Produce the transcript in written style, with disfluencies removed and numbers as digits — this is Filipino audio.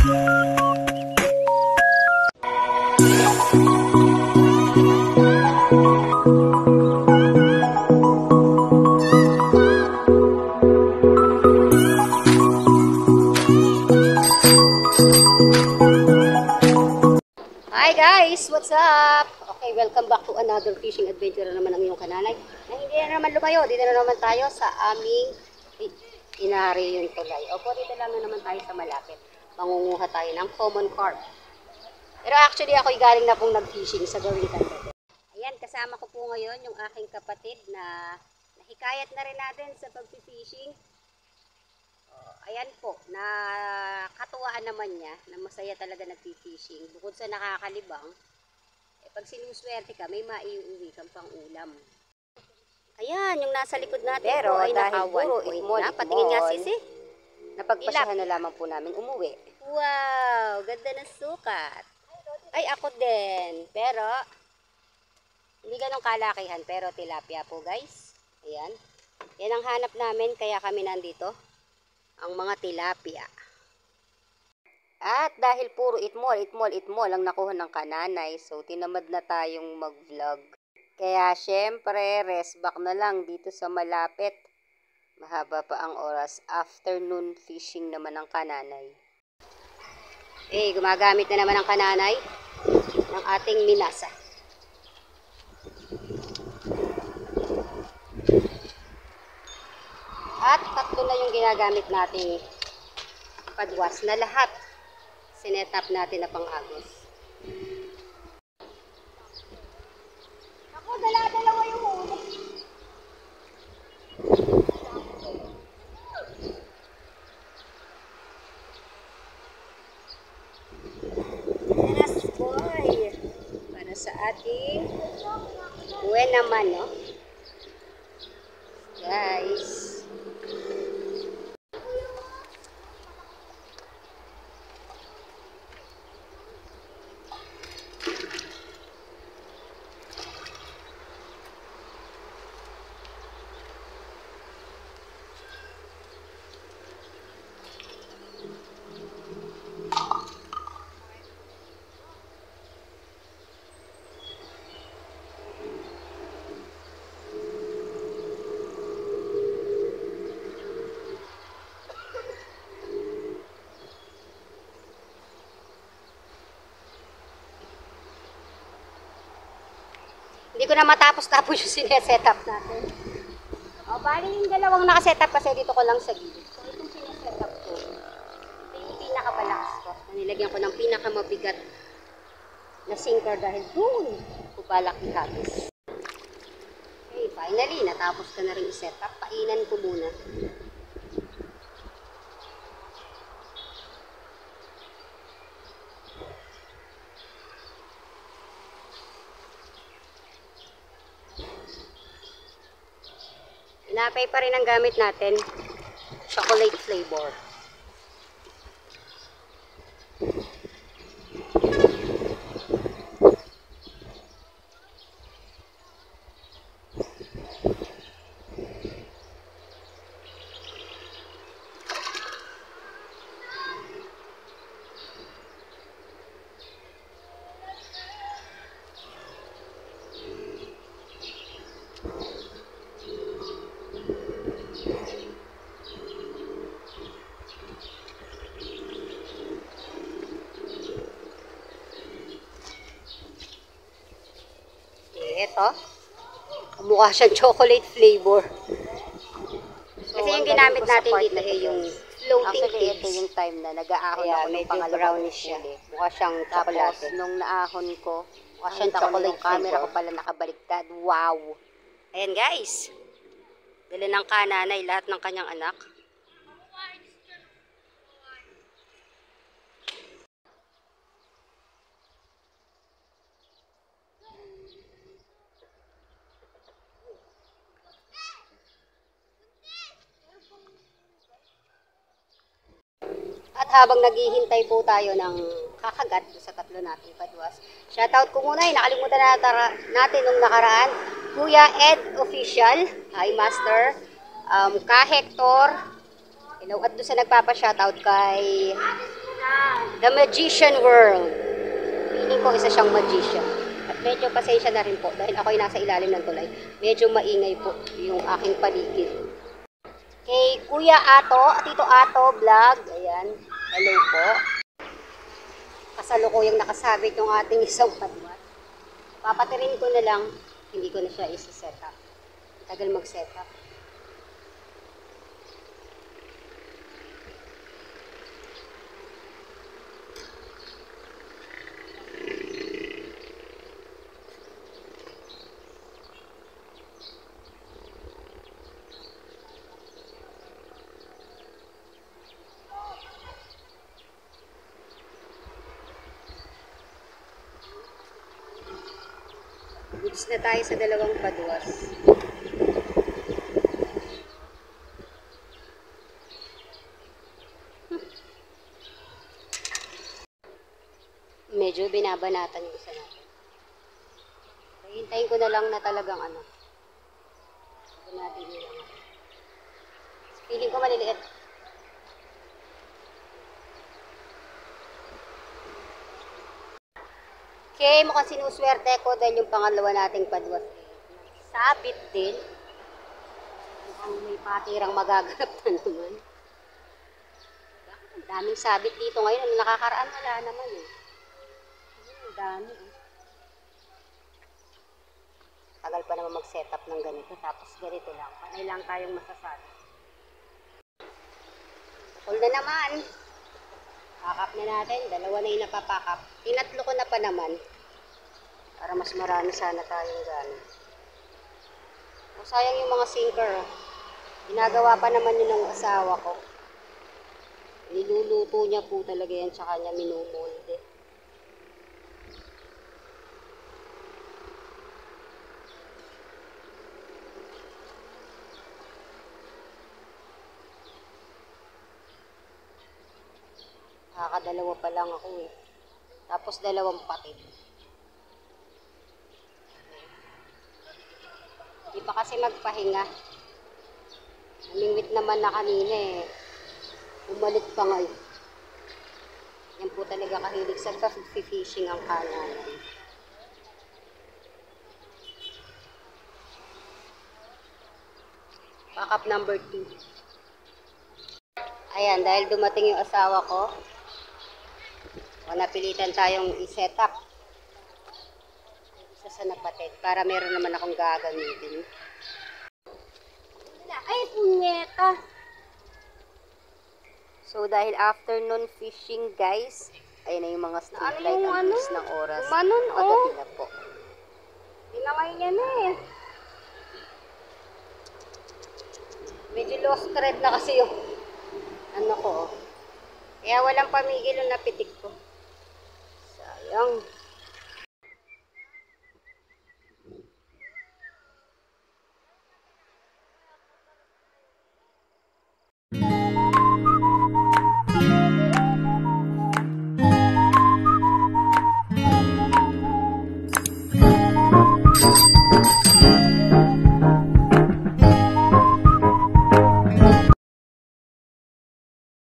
Hi guys! What's up? Okay, welcome back to another fishing adventure na naman ang iyong kananay. Na hindi na naman lumayo, dito na naman tayo sa aming inari yung tulay. Opo, dito lang na naman tayo sa malapit. Mangunguha tayo ng common carp. Pero actually ako'y galing na pong nag-fishing sa gawing kanda. Ayan, kasama ko po ngayon yung aking kapatid na nahikayat na rin natin sa pag-fishing. Ayan po, nakatuwaan naman niya na masaya talaga nag-fishing. Bukod sa nakakalibang, pag sinuswerte ka, may maiuwi kang pang ulam. Ayan, yung nasa likod natin pero po ay naka-1.1. Patingin nga sisi. Napagpasyahan na lamang po namin umuwi. Wow, ganda ng sukat. Ay, ako din. Pero, hindi ganong kalakihan, pero tilapia po guys. Ayan. Yan ang hanap namin, kaya kami nandito. Ang mga tilapia. At dahil puro itmol ang nakuha ng kananay, so tinamad na tayong mag-vlog. Kaya syempre, rest back na lang dito sa malapit. Mahaba pa ang oras. Afternoon fishing naman ng kananay. Gumagamit na naman ang kananay ng ating minasa. At tatlo na yung ginagamit nating padwas na lahat sinet up natin na pang-agos. Ako, dala-dalawa yung ulo. Yes, boy. Para sa ating buwan naman, no? Guys. Hindi ko na matapos-tapos yung sineset-up natin. Bali yung dalawang nakaset-up kasi dito ko lang sa gilid. So itong sineset-up ko, ito yung pinaka-malakas ko. Nilagyan ko ng pinaka-mabigat na sinker dahil doon ko balak ihagis. Okay, finally, natapos ko na rin i-set-up. Painan ko muna. Tinapay pa rin ang gamit natin. Chocolate flavor. Ito, mukha siyang chocolate flavor. So, kasi yung ginamit natin dito yung floating pigs. Ito yung time na nag-aahon ako ng pangalawang siya. Mukha siyang chocolate. Tapos nung naahon ko, mukha siyang chocolate flavor. Camera ko pala nakabaliktad. Wow! Ayan guys. Dala ng kananay lahat ng kanyang anak. At habang naghihintay po tayo ng kakagat sa tatlo nating padwas, shoutout ko muna, nakalimutan natin nung nakaraan, Kuya Ed Official, hi Master, Ka Hector, hello, at doon sa nagpapa-shoutout kay The Magician World. Feeling ko isa siyang magician. At medyo pasensya na rin po dahil ako'y nasa ilalim ng tulay. Medyo maingay po yung aking paligid. Kay Kuya Ato, Tito Ato Vlog. Ayan. Hello po. Kasalukuyang nakasabit yung ating isang padwat. Papatirin ko na lang. Hindi ko na siya isi-set up. Tagal mag-set up. Goods na tayo sa dalawang padwas. Medyo binabanatan yung isa natin. Hintayin ko na lang na talagang ano. Natin yun lang. Feeling ko maliliit. Okay, mukhang sinuswerte ko dahil yung pangalawa nating padwas sabit din. Mukhang may patirang magaganap na naman. Ang daming sabit dito ngayon. Ano nakakaraan, wala naman eh. Ang dami eh. Tagal pa naman mag-set up ng ganito. Tapos ganito lang. Panay lang tayong masasabi. Pakul na naman. Pakap na natin. Dalawa na yung napapakap. Tinatlo ko na pa naman. Para mas marami sana tayong gano'n. O, sayang yung mga sinker. Ginagawa pa naman yun ng asawa ko. Niluluto niya po talaga yan. Tsaka niya minumolde. Kakadalawa pa lang ako eh. Tapos dalawang patid. Di pa kasi magpahinga. Namingwit naman na kanina eh. Umalik pa ngayon. Yan po talaga kahilig sa fishing ang kanan. Backup number 2. Ayan, dahil dumating yung asawa ko. O, napilitan tayong i-set up isa sa napatid para meron naman akong gagamitin. Ay, punyeta! So, dahil afternoon fishing, guys, ayun na yung mga street light ang bilis ng oras. Umanon, pagabi na po. Dinamay niya na eh. Medyo lost thread na kasi yung ano ko. Kaya walang pamigil yung napitik ko. Sayang.